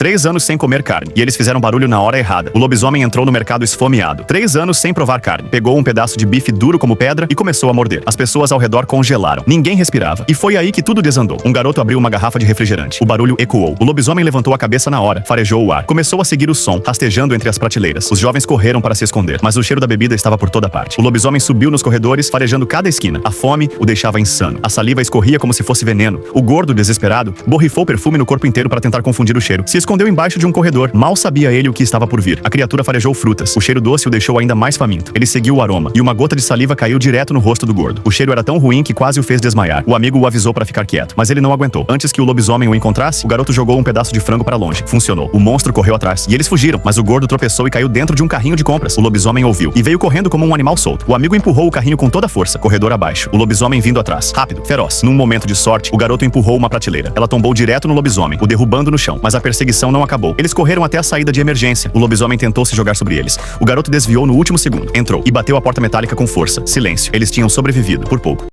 3 anos sem comer carne. E eles fizeram barulho na hora errada. O lobisomem entrou no mercado esfomeado. 3 anos sem provar carne. Pegou um pedaço de bife duro como pedra e começou a morder. As pessoas ao redor congelaram. Ninguém respirava. E foi aí que tudo desandou. Um garoto abriu uma garrafa de refrigerante. O barulho ecoou. O lobisomem levantou a cabeça na hora, farejou o ar. Começou a seguir o som, rastejando entre as prateleiras. Os jovens correram para se esconder, mas o cheiro da bebida estava por toda parte. O lobisomem subiu nos corredores, farejando cada esquina. A fome o deixava insano. A saliva escorria como se fosse veneno. O gordo, desesperado, borrifou perfume no corpo inteiro para tentar confundir o cheiro. Se escondeu embaixo de um corredor. Mal sabia ele o que estava por vir. A criatura farejou frutas. O cheiro doce o deixou ainda mais faminto. Ele seguiu o aroma, e uma gota de saliva caiu direto no rosto do gordo. O cheiro era tão ruim que quase o fez desmaiar. O amigo o avisou para ficar quieto, mas ele não aguentou. Antes que o lobisomem o encontrasse, o garoto jogou um pedaço de frango para longe. Funcionou. O monstro correu atrás, e eles fugiram, mas o gordo tropeçou e caiu dentro de um carrinho de compras. O lobisomem ouviu, e veio correndo como um animal solto. O amigo empurrou o carrinho com toda a força, corredor abaixo. O lobisomem vindo atrás, rápido, feroz. Num momento de sorte, o garoto empurrou uma prateleira. Ela tombou direto no lobisomem, o derrubando no chão. Mas a perseguição não acabou. Eles correram até a saída de emergência. O lobisomem tentou se jogar sobre eles. O garoto desviou no último segundo, entrou e bateu a porta metálica com força. Silêncio. Eles tinham sobrevivido, por pouco.